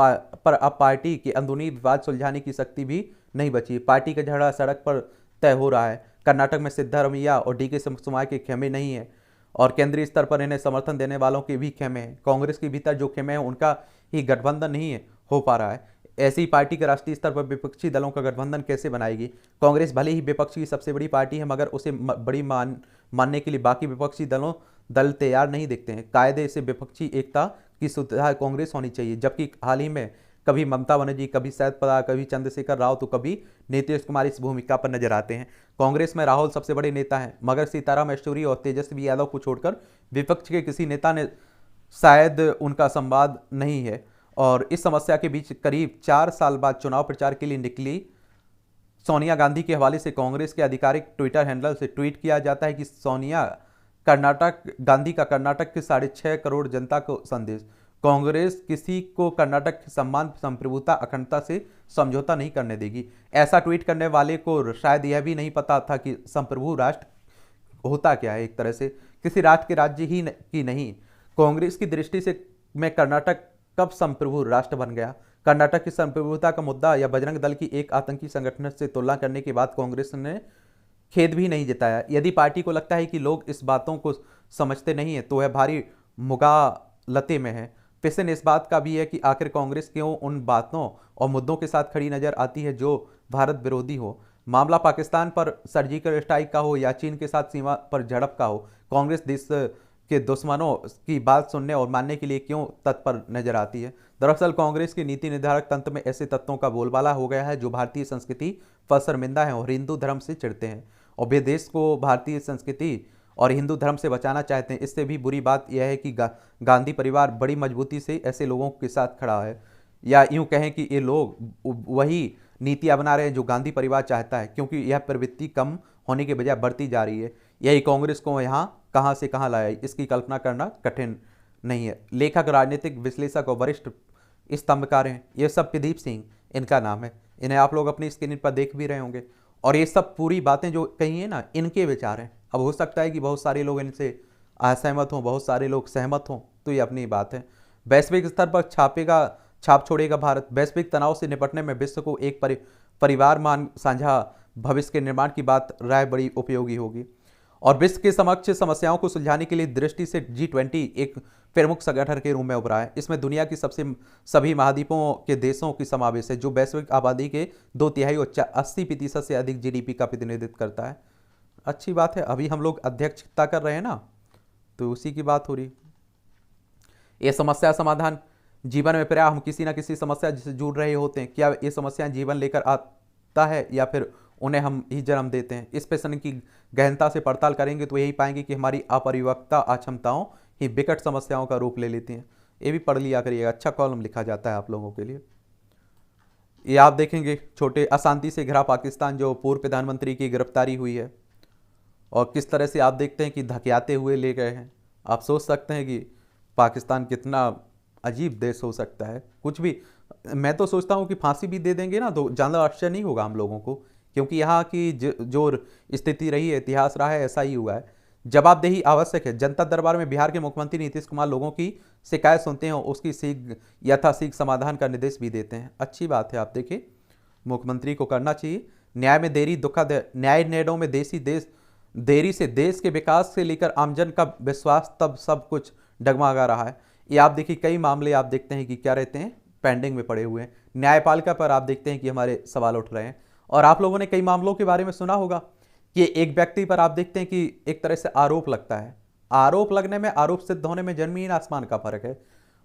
[SPEAKER 1] पार्टी के अंदरूनी विवाद सुलझाने की शक्ति भी नहीं बची। पार्टी का झगड़ा सड़क पर तय हो रहा है। कर्नाटक में सिद्धारमैया और डीके शिवकुमार के खेमे नहीं है और केंद्रीय स्तर पर इन्हें समर्थन देने वालों के भी खेमे हैं। कांग्रेस के भीतर जो खेमे हैं उनका ही गठबंधन नहीं हो पा रहा है। ऐसी पार्टी के राष्ट्रीय स्तर पर विपक्षी दलों का गठबंधन कैसे बनाएगी? कांग्रेस भले ही विपक्ष की सबसे बड़ी पार्टी है, मगर उसे बड़ी मानने के लिए बाकी विपक्षी दल तैयार नहीं दिखते हैं। कायदे से विपक्षी एकता की सुविधा कांग्रेस होनी चाहिए, जबकि हाल ही में कभी ममता बनर्जी, कभी सैयद पदा, कभी चंद्रशेखर राव तो कभी नीतीश कुमार इस भूमिका पर नजर आते हैं। कांग्रेस में राहुल सबसे बड़े नेता हैं, मगर सीताराम येचुरी और तेजस्वी यादव को छोड़कर विपक्ष के किसी नेता ने शायद उनका संवाद नहीं है। और इस समस्या के बीच करीब 4 साल बाद चुनाव प्रचार के लिए निकली सोनिया गांधी के हवाले से कांग्रेस के आधिकारिक ट्विटर हैंडल से ट्वीट किया जाता है कि गांधी का कर्नाटक के 6.5 करोड़ जनता को संदेश, कांग्रेस किसी को कर्नाटक के सम्मान, संप्रभुता, अखंडता से समझौता नहीं करने देगी। ऐसा ट्वीट करने वाले को शायद यह भी नहीं पता था कि संप्रभु राष्ट्र होता क्या है। एक तरह से किसी राष्ट्र के राज्य ही की नहीं, कांग्रेस की दृष्टि से में कर्नाटक कब संप्रभु राष्ट्र बन गया? कर्नाटक की संप्रभुता का मुद्दा या बजरंग दल की एक आतंकी संगठन से तुलना करने के बाद कांग्रेस ने खेद भी नहीं जताया। यदि पार्टी को लगता है कि लोग इस बातों को समझते नहीं है तो वह भारी मुगालते में है। प्रश्न इस बात का भी है कि आखिर कांग्रेस क्यों उन बातों और मुद्दों के साथ खड़ी नजर आती है जो भारत विरोधी हो। मामला पाकिस्तान पर सर्जिकल स्ट्राइक का हो या चीन के साथ सीमा पर झड़प का हो, कांग्रेस देश के दुश्मनों की बात सुनने और मानने के लिए क्यों तत्पर नजर आती है? दरअसल कांग्रेस के नीति निर्धारक तंत्र में ऐसे तत्वों का बोलबाला हो गया है जो भारतीय संस्कृति पर शर्मिंदा है और हिंदू धर्म से चिढ़ते हैं और वे देश को भारतीय संस्कृति और हिंदू धर्म से बचाना चाहते हैं। इससे भी बुरी बात यह है कि गांधी परिवार बड़ी मजबूती से ऐसे लोगों के साथ खड़ा है, या यूं कहें कि ये लोग वही नीतियां बना रहे हैं जो गांधी परिवार चाहता है, क्योंकि यह प्रवृत्ति कम होने के बजाय बढ़ती जा रही है। यही कांग्रेस को यहाँ कहां से कहां लाया, इसकी कल्पना करना कठिन नहीं है। लेखक, राजनीतिक विश्लेषक और वरिष्ठ स्तंभकार हैं ये सब। प्रदीप सिंह इनका नाम है, इन्हें आप लोग अपनी स्क्रीन पर देख भी रहे होंगे। और ये सब पूरी बातें जो कही है ना, इनके विचार हैं। अब हो सकता है कि बहुत सारे लोग इनसे असहमत हों, बहुत सारे लोग सहमत हों, तो ये अपनी बात है। वैश्विक स्तर पर छाप छोड़ेगा भारत। वैश्विक तनाव से निपटने में विश्व को एक परिवार मान साझा भविष्य के निर्माण की बात राय बड़ी उपयोगी होगी। और विश्व के समक्ष समस्याओं को सुलझाने के लिए दृष्टि से G20 एक प्रमुख संगठन के रूप में उभरा है। इसमें दुनिया की सभी महाद्वीपों के देशों की समावेश है, जो वैश्विक आबादी के 2/3 और 80% से अधिक GDP का प्रतिनिधित्व करता है। अच्छी बात है। अभी हम लोग अध्यक्षता कर रहे हैं ना, तो उसी की बात हो रही। ये समस्या समाधान जीवन में प्रायः हम किसी न किसी समस्या से जुड़ रहे होते हैं। क्या ये समस्या जीवन लेकर आता है या फिर उन्हें हम ही जन्म देते हैं? इस प्रश्न की गहनता से पड़ताल करेंगे तो यही पाएंगे कि हमारी अपरिपक्वता, अक्षमताओं ही विकट समस्याओं का रूप ले लेती हैं। ये भी पढ़ लिया करिएगा, अच्छा कॉलम लिखा जाता है आप लोगों के लिए। ये आप देखेंगे, छोटे अशांति से घिरा पाकिस्तान, जो पूर्व प्रधानमंत्री की गिरफ्तारी हुई है। और किस तरह से आप देखते हैं कि धकियाते हुए ले गए हैं। आप सोच सकते हैं कि पाकिस्तान कितना अजीब देश हो सकता है। कुछ भी, मैं तो सोचता हूँ कि फांसी भी दे देंगे ना तो ज़्यादा आश्चर्य नहीं होगा हम लोगों को, क्योंकि यहाँ की जो स्थिति रही है, इतिहास रहा है, ऐसा ही हुआ है। जवाबदेही आवश्यक है। जनता दरबार में बिहार के मुख्यमंत्री नीतीश कुमार लोगों की शिकायत सुनते हैं और उसकी यथाशीघ्र समाधान का निर्देश भी देते हैं। अच्छी बात है। आप देखिए, मुख्यमंत्री को करना चाहिए। न्याय में देरी दुखद है। न्याय निर्णयों में देरी से देश के विकास से लेकर आमजन का विश्वास तब सब कुछ डगमगा रहा है। ये आप देखिए, कई मामले आप देखते हैं कि क्या रहते हैं, पेंडिंग में पड़े हुए हैं। न्यायपालिका पर आप देखते हैं कि हमारे सवाल उठ रहे हैं। और आप लोगों ने कई मामलों के बारे में सुना होगा कि एक व्यक्ति पर आप देखते हैं कि एक तरह से आरोप लगता है। आरोप लगने में, आरोप सिद्ध होने में जमीन आसमान का फर्क है।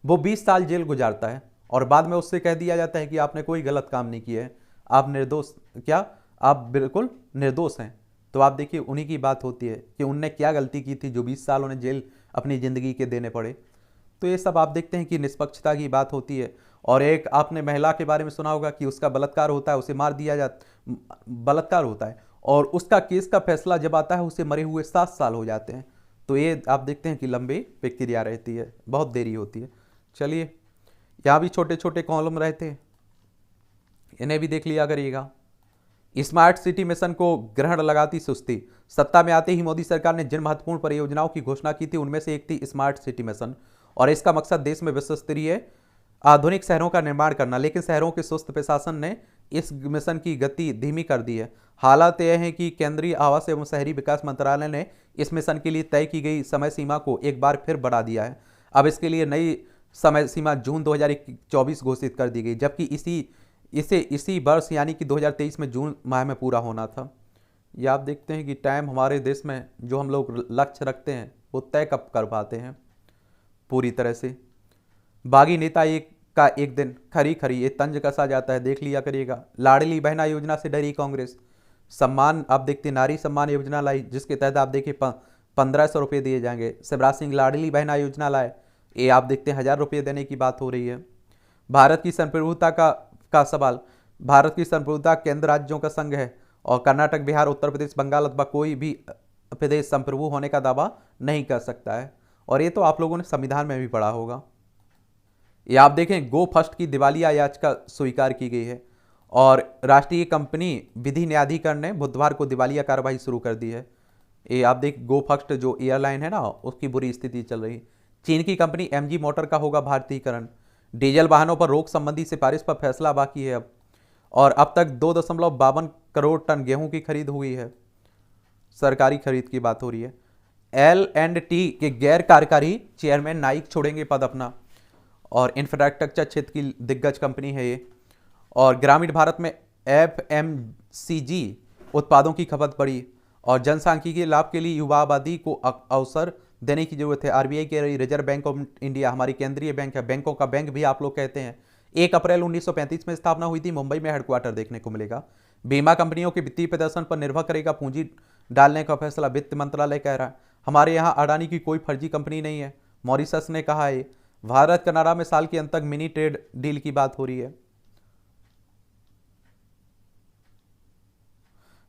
[SPEAKER 1] वो 20 साल जेल गुजारता है और बाद में उससे कह दिया जाता है कि आपने कोई गलत काम नहीं किया है, आप निर्दोष, क्या आप बिल्कुल निर्दोष हैं। तो आप देखिए, उन्हीं की बात होती है कि उनने क्या गलती की थी जो 20 साल उन्हें जेल अपनी ज़िंदगी के देने पड़े। तो ये सब आप देखते हैं कि निष्पक्षता की बात होती है। और एक आपने महिला के बारे में सुना होगा कि उसका बलात्कार होता है, उसे मार दिया जाता, बलात्कार होता है और उसका केस का फैसला जब आता है उसे मरे हुए 7 साल हो जाते हैं। तो ये आप देखते हैं कि लंबी प्रक्रिया रहती है, बहुत देरी होती है। चलिए, यहाँ भी छोटे छोटे कॉलम रहते हैं, इन्हें भी देख लिया करिएगा। स्मार्ट सिटी मिशन को ग्रहण लगाती सुस्ती। सत्ता में आते ही मोदी सरकार ने जिन महत्वपूर्ण परियोजनाओं की घोषणा की थी उनमें से एक थी स्मार्ट सिटी मिशन, और इसका मकसद देश में विश्व स्तरीय आधुनिक शहरों का निर्माण करना। लेकिन शहरों के सुस्त प्रशासन ने इस मिशन की गति धीमी कर दी है। हालात यह है कि केंद्रीय आवास एवं शहरी विकास मंत्रालय ने इस मिशन के लिए तय की गई समय सीमा को एक बार फिर बढ़ा दिया है। अब इसके लिए नई समय सीमा जून 2024 घोषित कर दी गई, जबकि इसी वर्ष यानी कि 2023 में जून माह में पूरा होना था। ये आप देखते हैं कि टाइम हमारे देश में जो हम लोग लक्ष्य रखते हैं वो तय कब कर पाते हैं पूरी तरह से। बागी नेता का एक दिन खरी खरी ये तंज कसा जाता है, देख लिया करिएगा। लाडली बहना योजना से डरी कांग्रेस। सम्मान आप देखते, नारी सम्मान योजना लाई जिसके तहत आप देखिए 1500 रुपये दिए जाएंगे। शिवराज सिंह लाडली बहना योजना लाए, ये आप देखते हैं 1000 रुपये देने की बात हो रही है। भारत की संप्रभुता का सवाल। भारत की संप्रभुता केंद्र राज्यों का संघ है और कर्नाटक, बिहार, उत्तर प्रदेश, बंगाल अथवा कोई भी प्रदेश संप्रभु होने का दावा नहीं कर सकता है। और ये तो आप लोगों ने संविधान में भी पढ़ा होगा। ये आप देखें, गो फर्स्ट की दिवालिया याचिका स्वीकार की गई है और राष्ट्रीय कंपनी विधि न्यायाधिकरण ने बुधवार को दिवालिया कार्रवाई शुरू कर दी है। ये आप देख, गो फर्स्ट जो एयरलाइन है ना, उसकी बुरी स्थिति चल रही। चीन की कंपनी एमजी मोटर का होगा भारतीयकरण। डीजल वाहनों पर रोक संबंधी सिफारिश पर फैसला बाकी है अब। और अब तक 2.52 करोड़ टन गेहूं की खरीद हुई है। सरकारी खरीद की बात हो रही है। L&T के गैर कार्यकारी चेयरमैन नाइक छोड़ेंगे पद अपना। और इंफ्रास्ट्रक्चर क्षेत्र की दिग्गज कंपनी है ये। और ग्रामीण भारत में FMCG उत्पादों की खपत बढ़ी और जनसांख्यिकीय लाभ के लिए युवा आबादी को अवसर देने की जरूरत है। आरबीआई के रिजर्व बैंक ऑफ इंडिया हमारी केंद्रीय बैंक है, बैंकों का बैंक भी आप लोग कहते हैं। 1 अप्रैल 1935 में स्थापना हुई थी। मुंबई में हेडक्वार्टर देखने को मिलेगा। बीमा कंपनियों के वित्तीय प्रदर्शन पर निर्भर करेगा पूंजी डालने का फैसला, वित्त मंत्रालय कह रहा है। हमारे यहाँ अडानी की कोई फर्जी कंपनी नहीं है, मॉरिशस ने कहा है। भारत कनाडा में साल के अंत तक मिनी ट्रेड डील की बात हो रही है।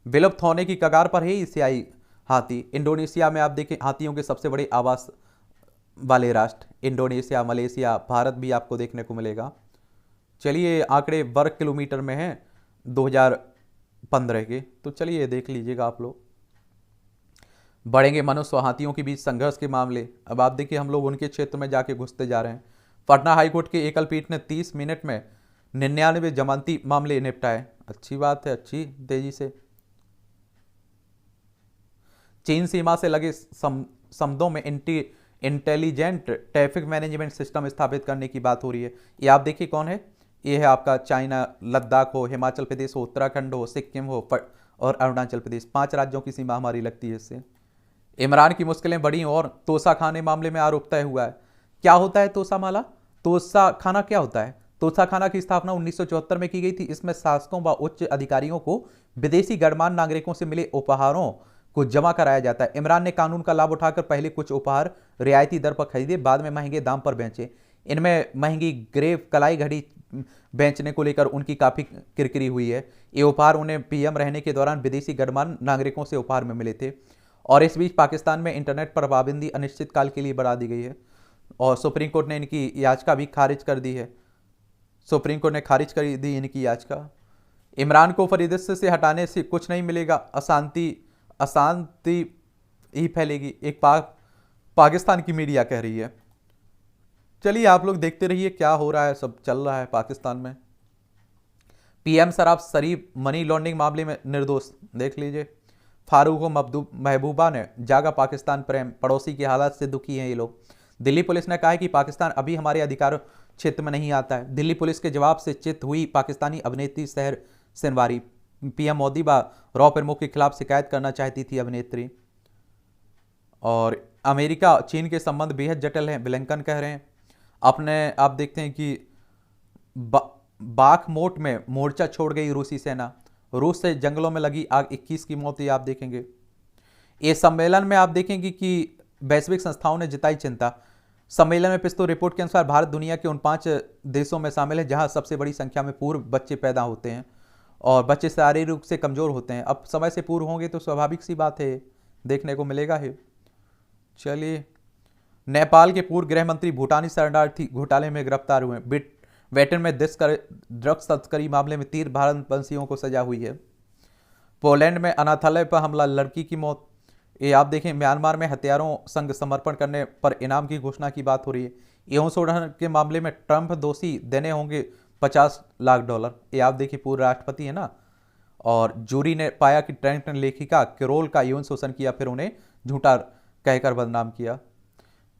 [SPEAKER 1] विलुप्त होने की कगार पर है एशियाई हाथी। इंडोनेशिया में आप देखें, हाथियों के सबसे बड़े आवास वाले राष्ट्र इंडोनेशिया, मलेशिया, भारत भी आपको देखने को मिलेगा। चलिए, आंकड़े वर्ग किलोमीटर में हैं 2015 के, तो चलिए देख लीजिएगा आप लोग। बढ़ेंगे मनुष्य और हाथियों के बीच संघर्ष के मामले। अब आप देखिए, हम लोग उनके क्षेत्र में जाके घुसते जा रहे हैं। पटना हाईकोर्ट के एकल पीठ ने 30 मिनट में 99 जमानती मामले निपटाए। अच्छी बात है, अच्छी तेजी से। चीन सीमा से लगे समदों में इंटेलिजेंट ट्रैफिक मैनेजमेंट सिस्टम स्थापित करने की बात हो रही है। ये आप देखिए कौन है, ये है आपका चाइना। लद्दाख हो, हिमाचल प्रदेश हो, उत्तराखंड हो, सिक्किम हो और अरुणाचल प्रदेश, 5 राज्यों की सीमा हमारी लगती है इससे। इमरान की मुश्किलें बढ़ी और तोसा खाने मामले में आरोप तय हुआ है। क्या होता है तोसा माला? तोसा खाना क्या होता है? तोसा खाना की स्थापना 1974 में की गई थी। इसमें शासकों व उच्च अधिकारियों को विदेशी गणमान्य नागरिकों से मिले उपहारों को जमा कराया जाता है। इमरान ने कानून का लाभ उठाकर पहले कुछ उपहार रियायती दर पर खरीदे, बाद में महंगे दाम पर बेचे। इनमें महंगी ग्रेव कलाई घड़ी बेचने को लेकर उनकी काफी किरकिरी हुई है। ये उपहार उन्हें पीएम रहने के दौरान विदेशी गणमान्य नागरिकों से उपहार में मिले थे और इस बीच पाकिस्तान में इंटरनेट पर पाबंदी अनिश्चितकाल के लिए बढ़ा दी गई है और सुप्रीम कोर्ट ने इनकी याचिका भी खारिज कर दी है। सुप्रीम कोर्ट ने खारिज कर दी इनकी याचिका। इमरान को परिदृश्य से हटाने से कुछ नहीं मिलेगा, अशांति अशांति ही फैलेगी, एक पाकिस्तान की मीडिया कह रही है। चलिए आप लोग देखते रहिए क्या हो रहा है, सब चल रहा है पाकिस्तान में। पीएम शराब शरीफ मनी लॉन्ड्रिंग मामले में निर्दोष, देख लीजिए। फारूक महबूबा ने जागा पाकिस्तान प्रेम, पड़ोसी की हालत से दुखी हैं ये लोग। दिल्ली पुलिस ने कहा है कि पाकिस्तान अभी हमारे अधिकार क्षेत्र में नहीं आता है। दिल्ली पुलिस के जवाब से चित हुई पाकिस्तानी अभिनेत्री शहर सिनवारी। पीएम मोदी व रॉ प्रमुख के खिलाफ शिकायत करना चाहती थी अभिनेत्री। और अमेरिका चीन के संबंध बेहद जटिल हैं, ब्लिंकन कह रहे हैं। अपने आप देखते हैं कि बाखमोट में मोर्चा छोड़ गई रूसी सेना, रूस से जंगलों में लगी आग, 21 की मौत, ये आप देखेंगे। इस सम्मेलन में आप देखेंगे कि वैश्विक संस्थाओं ने जताई चिंता। सम्मेलन में पिस्तौल रिपोर्ट के अनुसार भारत दुनिया के उन 5 देशों में शामिल है जहां सबसे बड़ी संख्या में पूर्व बच्चे पैदा होते हैं और बच्चे शारीरिक रूप से कमजोर होते हैं। अब समय से पूर्व होंगे तो स्वाभाविक सी बात है, देखने को मिलेगा है। चलिए, नेपाल के पूर्व गृह मंत्री भूटानी शरणार्थी घोटाले में गिरफ्तार हुए। वेटन में ड्रग्स तस्करी मामले में 3 भारतवंशियों को सजा हुई है। पोलैंड में अनाथालय पर हमला, लड़की की मौत। ये आप देखें, म्यांमार में हथियारों संग समर्पण करने पर इनाम की घोषणा की बात हो रही है। यौन शोषण के मामले में ट्रंप दोषी, देने होंगे $50 लाख। ये आप देखिए, पूर्व राष्ट्रपति है ना। और जूरी ने पाया कि ट्रेंटन लेखिका कैरोल का यौन शोषण किया, फिर उन्हें झूठा कहकर बदनाम किया।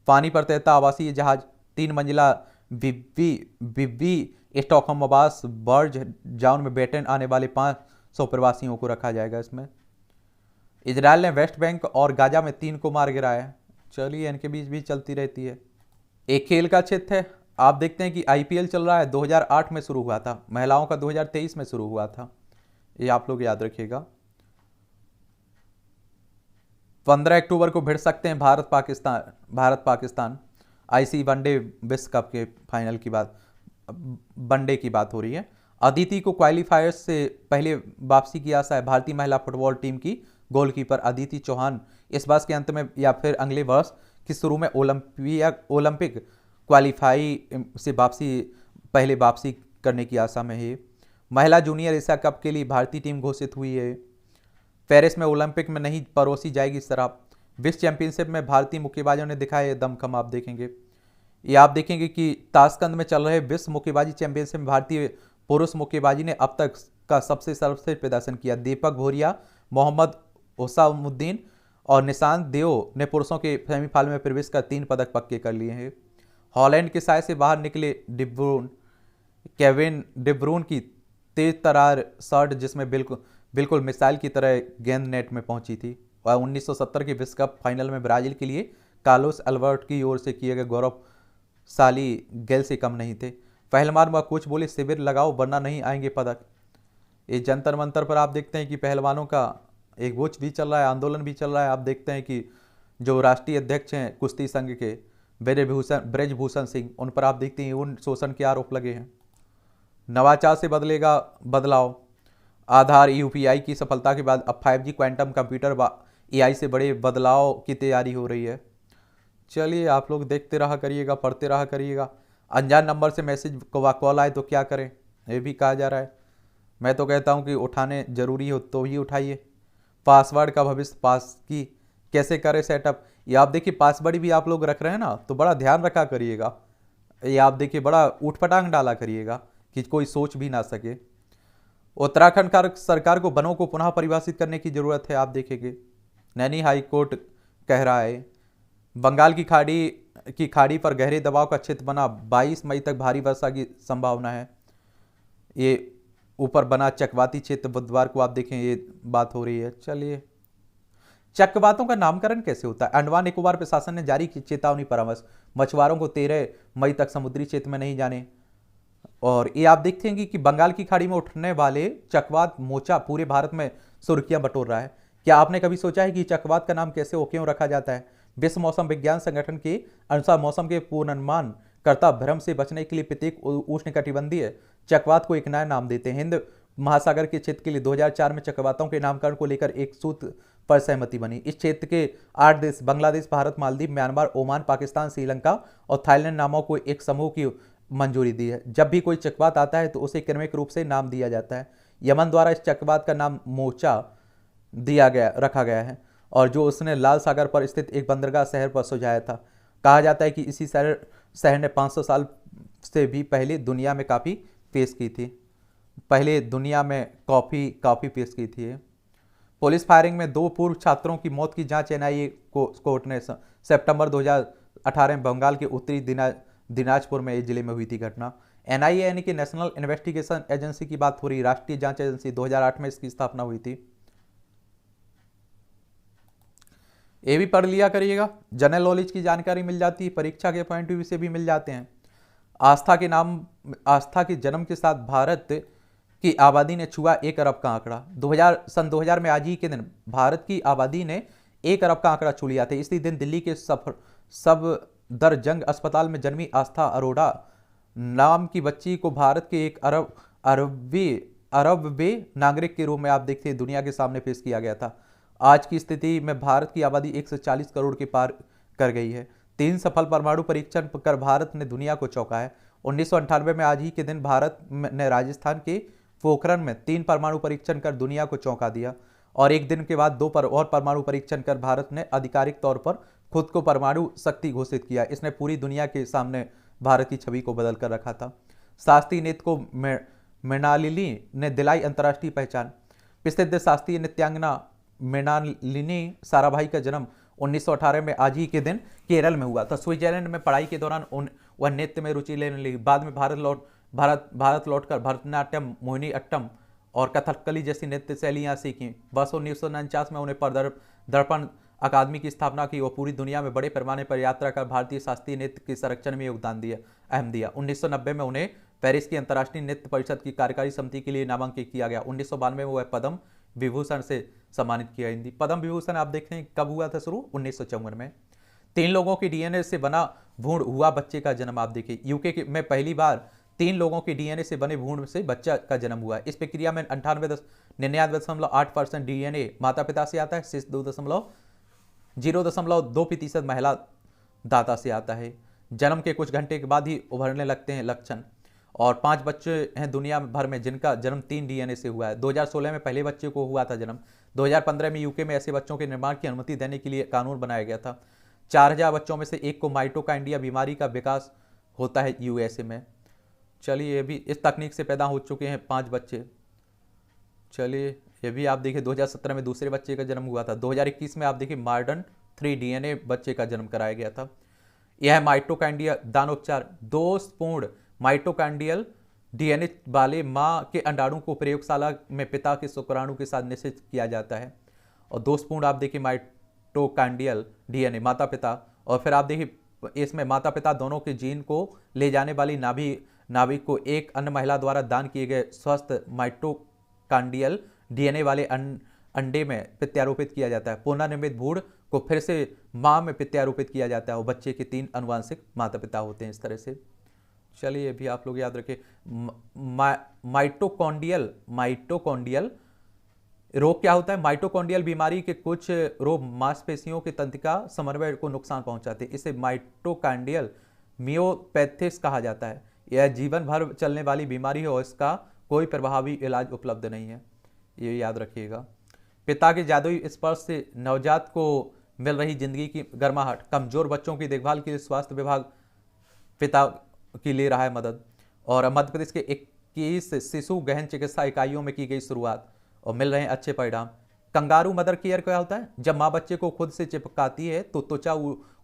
[SPEAKER 1] पानी पर तैरता आवासीय जहाज, 3 मंजिला विवी स्टॉकहोम आवास बर्ज जाउन में ब्रिटेन आने वाले 500 प्रवासियों को रखा जाएगा इसमें। इजराइल ने वेस्ट बैंक और गाजा में 3 को मार गिराया। चलिए, इनके बीच भी चलती रहती है। एक खेल का क्षेत्र है, आप देखते हैं कि आईपीएल चल रहा है। 2008 में शुरू हुआ था, महिलाओं का 2023 में शुरू हुआ था, ये आप लोग याद रखिएगा। 15 अक्टूबर को भिड़ सकते हैं भारत पाकिस्तान आईसी वनडे विश्व कप के फाइनल की बात, वनडे की बात हो रही है। अदिति को क्वालिफायर्स से पहले वापसी की आशा है। भारतीय महिला फुटबॉल टीम की गोलकीपर अदिति चौहान इस वर्ष के अंत में या फिर अगले वर्ष की शुरू में ओलंपिक क्वालिफाई से पहले वापसी करने की आशा में है। महिला जूनियर एशिया कप के लिए भारतीय टीम घोषित हुई है। पेरिस में ओलंपिक में नहीं परोसी जाएगी शराब। विश्व चैंपियनशिप में भारतीय मुक्केबाजों ने दिखाया दमखम, आप देखेंगे। ये आप देखेंगे कि ताशकंद में चल रहे विश्व मुक्केबाजी चैंपियनशिप में भारतीय पुरुष मुक्केबाजी ने अब तक का सबसे सर्वश्रेष्ठ प्रदर्शन किया। दीपक भोरिया, मोहम्मद हुसामुद्दीन और निशांत देओ ने पुरुषों के सेमीफाइनल में प्रवेश कर 3 पदक पक्के कर लिए हैं। हॉलैंड के साय से बाहर निकले केविन डिब्रून की तेज तरार शॉट, जिसमें बिल्कुल मिसाइल की तरह गेंद नेट में पहुंची थी। और 1970 के विश्व कप फाइनल में ब्राजील के लिए कार्लोस अल्बर्ट की ओर से किए गए गौरवशाली गेल से कम नहीं थे। पहलवान व कोच बोले, शिविर लगाओ वरना नहीं आएंगे पदक। ये जंतर मंतर पर आप देखते हैं कि पहलवानों का एक वोच भी चल रहा है, आंदोलन भी चल रहा है। आप देखते हैं कि जो राष्ट्रीय अध्यक्ष हैं कुश्ती संघ के ब्रजभूषण सिंह, उन पर आप देखते हैं उन शोषण के आरोप लगे हैं। नवाचार से बदलेगा बदलाव। आधार यूपीआई की सफलता के बाद अब 5G क्वांटम कंप्यूटर व एआई से बड़े बदलाव की तैयारी हो रही है। चलिए, आप लोग देखते रहा करिएगा, पढ़ते रहा करिएगा। अनजान नंबर से मैसेज कॉल आए तो क्या करें, ये भी कहा जा रहा है। मैं तो कहता हूं कि उठाने जरूरी हो तो ही उठाइए। पासवर्ड का भविष्य पास की कैसे करें सेटअप, ये आप देखिए। पासवर्ड भी आप लोग रख रहे हैं ना, तो बड़ा ध्यान रखा करिएगा। ये आप देखिए, बड़ा ऊटपटांग डाला करिएगा कि कोई सोच भी ना सके। उत्तराखंड सरकार को वनों को पुनः परिभाषित करने की जरूरत है, आप देखेंगे। नैनी हाई कोर्ट कह रहा है बंगाल की खाड़ी पर गहरे दबाव का क्षेत्र बना, 22 मई तक भारी वर्षा की संभावना है। ये ऊपर बना चक्रवाती क्षेत्र बुधवार को आप देखें ये बात हो रही है। चलिए, चक्रवातों का नामकरण कैसे होता है? अंडमान निकोबार प्रशासन ने जारी की चेतावनी परामर्श, मछुआरों को 13 मई तक समुद्री क्षेत्र में नहीं जाने। और ये आप देखेंगे कि बंगाल की खाड़ी में उठने वाले चक्रवात मोचा पूरे भारत में सुर्खियां बटोर रहा है। क्या आपने कभी सोचा है कि चक्रवात का नाम कैसे और क्यों रखा जाता है? विश्व मौसम विज्ञान संगठन के अनुसार मौसम के पूर्वानुमान करता भ्रम से बचने के लिए प्रत्येक उष्णकटिबंधीय चक्रवात को एक नया नाम देते हैं। हिंद महासागर के क्षेत्र के लिए 2004 में चक्रवातों के नामकरण को लेकर एक सूत्र पर सहमति बनी। इस क्षेत्र के 8 देश बांग्लादेश, भारत, मालदीव, म्यांमार, ओमान, पाकिस्तान, श्रीलंका और थाईलैंड नामों को एक समूह की मंजूरी दी है। जब भी कोई चक्रवात आता है तो उसे क्रमिक रूप से नाम दिया जाता है। यमन द्वारा इस चक्रवात का नाम मोचा रखा गया है और जो उसने लाल सागर पर स्थित एक बंदरगाह शहर पर सुझाया था। कहा जाता है कि इसी शहर ने 500 साल से भी पहले दुनिया में कॉफ़ी पेश की थी। कॉफ़ी पेश की थी। पुलिस फायरिंग में 2 पूर्व छात्रों की मौत की जांच एनआईए कोर्ट ने सितंबर 2018 में बंगाल के उत्तरी दिनाजपुर में इस जिले में हुई थी घटना। एनआईए यानी कि नेशनल इन्वेस्टिगेशन एजेंसी की बात हो रही। राष्ट्रीय जांच एजेंसी 2008 में इसकी स्थापना हुई थी। ये भी पढ़ लिया करिएगा, जनरल नॉलेज की जानकारी मिल जाती है, परीक्षा के पॉइंट व्यू से भी मिल जाते हैं। आस्था के जन्म के साथ भारत की आबादी ने छुआ 1 अरब का आंकड़ा। सन 2000 में आज ही के दिन भारत की आबादी ने 1 अरब का आंकड़ा छू लिया था। इसी दिन दिल्ली के सफदरजंग अस्पताल में जन्मी आस्था अरोड़ा नाम की बच्ची को भारत के एक अरबवे नागरिक के रूप में आप देखते हैं दुनिया के सामने पेश किया गया था। आज की स्थिति में भारत की आबादी 140 करोड़ के पार कर गई है। 3 सफल परमाणु परीक्षण कर भारत ने दुनिया को चौंका है। 1998 में आज ही के दिन भारत ने राजस्थान के पोखरण में 3 परमाणु परीक्षण कर दुनिया को चौंका दिया और एक दिन के बाद 2 और परमाणु परीक्षण कर भारत ने आधिकारिक तौर पर खुद को परमाणु शक्ति घोषित किया। इसने पूरी दुनिया के सामने भारत की छवि को बदल कर रखा था। शास्त्रीय नृत्य को मृणालिनी ने दिलाई अंतर्राष्ट्रीय पहचान। प्रसिद्ध शास्त्रीय नृत्यांगना मृणालिनी साराभाई का जन्म 1918 में आज ही के दिन केरल में हुआ था। स्विट्जरलैंड में पढ़ाई के दौरान वह नृत्य में रुचि लेने लगी। बाद में भारत लौटकर भरतनाट्यम, मोहिनी अट्टम और कथकली जैसी नृत्य शैलियाँ सीखीं। वर्ष 1949 में उन्हें दर्पण अकादमी की स्थापना की और पूरी दुनिया में बड़े पैमाने पर यात्रा कर भारतीय शास्त्रीय नृत्य के संरक्षण में योगदान दिया। 1990 में उन्हें पेरिस की अंतर्राष्ट्रीय नृत्य परिषद की कार्यकारी समिति के लिए नामांकित किया गया। 1992 में वह पद्म विभूषण से सम्मानित किया। हिंदी पद्म विभूषण आप देख रहे हैं कब हुआ था शुरू? 1954 में। 3 लोगों के डीएनए से बना भ्रूण हुआ बच्चे का जन्म। आप देखिए यूके में पहली बार 3 लोगों के डीएनए से बने भ्रूण से बच्चा का जन्म हुआ। इस प्रक्रिया में 99.8% डीएनए माता पिता से आता है, 0.2% महिला दाता से आता है। जन्म के कुछ घंटे के बाद ही उभरने लगते हैं लक्षण। और 5 बच्चे हैं दुनिया भर में जिनका जन्म 3 डीएनए से हुआ है। 2016 में पहले बच्चे को हुआ था जन्म। 2015 में यूके में ऐसे बच्चों के निर्माण की अनुमति देने के लिए कानून बनाया गया था। 4000 बच्चों में से एक को माइटोकॉन्ड्रिया बीमारी का विकास होता है यूएसए में। चलिए ये भी इस तकनीक से पैदा हो चुके हैं 5 बच्चे। चलिए ये भी आप देखिए 2017 में दूसरे बच्चे का जन्म हुआ था। 2021 में आप देखिए मॉडर्न 3 डीएनए बच्चे का जन्म कराया गया था। यह है माइटोकॉन्ड्रिया दानोपचार। दोषपूर्ण माइटोकॉन्ड्रियल डीएनए वाले मां के अंडाणु को प्रयोगशाला में पिता के शुक्राणु के साथ निषेचित किया जाता है। और दोषपूर्ण आप देखिए माइटोकॉन्ड्रियल डीएनए माता पिता, और फिर आप देखिए इसमें माता पिता दोनों के जीन को ले जाने वाली नाभिक को एक अन्य महिला द्वारा दान किए गए स्वस्थ माइटोकॉन्ड्रियल डीएनए वाले अंडे में प्रत्यारोपित किया जाता है। पुनर्निर्मित भ्रूण को फिर से मां में प्रत्यारोपित किया जाता है और बच्चे के 3 आनुवंशिक माता पिता होते हैं इस तरह से। चलिए ये भी आप लोग याद रखें। माइटोकॉन्ड्रियल रोग क्या होता है? माइटोकॉन्ड्रियल बीमारी के कुछ रोग मांसपेशियों के तंत्रिका समन्वय को नुकसान पहुंचाते हैं। इसे माइटोकॉन्ड्रियल मियोपैथिस कहा जाता है। यह जीवन भर चलने वाली बीमारी है और इसका कोई प्रभावी इलाज उपलब्ध नहीं है, ये याद रखिएगा। पिता के जादुई स्पर्श से नवजात को मिल रही जिंदगी की गर्माहट। कमजोर बच्चों की देखभाल के लिए स्वास्थ्य विभाग पिता की ले रहा है मदद। और मध्य प्रदेश के 21 शिशु गहन चिकित्सा इकाइयों में की गई शुरुआत और मिल रहे हैं अच्छे परिणाम। कंगारू मदर केयर क्या होता है? जब माँ बच्चे को खुद से चिपकाती है तो त्वचा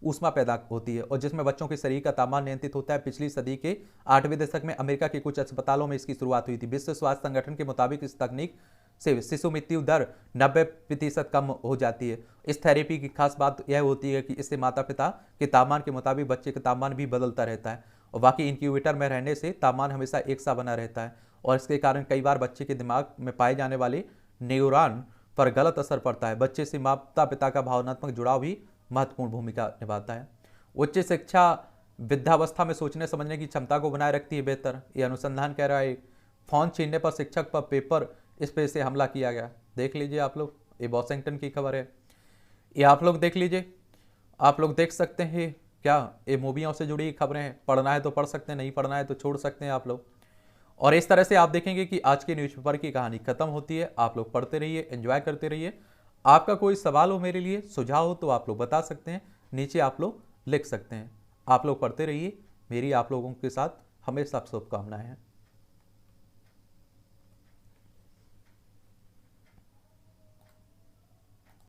[SPEAKER 1] ऊष्मा पैदा होती है और जिसमें बच्चों के शरीर का तापमान नियंत्रित होता है। पिछली सदी के 8वें दशक में अमेरिका के कुछ अस्पतालों में इसकी शुरुआत हुई थी। विश्व स्वास्थ्य संगठन के मुताबिक इस तकनीक से शिशु मृत्यु दर 90% कम हो जाती है। इस थेरेपी की खास बात यह होती है कि इससे माता पिता के तापमान के मुताबिक बच्चे का तापमान भी बदलता रहता है और बाकी इंक्यूबेटर में रहने से तापमान हमेशा एक सा बना रहता है और इसके कारण कई बार बच्चे के दिमाग में पाए जाने वाले न्यूरॉन पर गलत असर पड़ता है। बच्चे से माता पिता का भावनात्मक जुड़ाव भी महत्वपूर्ण भूमिका निभाता है। उच्च शिक्षा वृद्धावस्था में सोचने समझने की क्षमता को बनाए रखती है बेहतर, यह अनुसंधान कह रहा है। फोन छीनने पर शिक्षक पर पेपर स्प्रे से हमला किया गया। देख लीजिए आप लोग, ये वॉशिंगटन की खबर है। ये आप लोग देख लीजिए, आप लोग देख सकते हैं क्या, ये मूवियों से जुड़ी खबरें हैं। पढ़ना है तो पढ़ सकते हैं, नहीं पढ़ना है तो छोड़ सकते हैं आप लोग। और इस तरह से आप देखेंगे कि आज के न्यूज़पेपर की कहानी खत्म होती है। आप लोग पढ़ते रहिए, एंजॉय करते रहिए। आपका कोई सवाल हो मेरे लिए, सुझाव हो तो आप लोग बता सकते हैं, नीचे आप लोग लिख सकते हैं। आप लोग पढ़ते रहिए, मेरी आप लोगों के साथ हमेशा शुभकामनाएं हैं।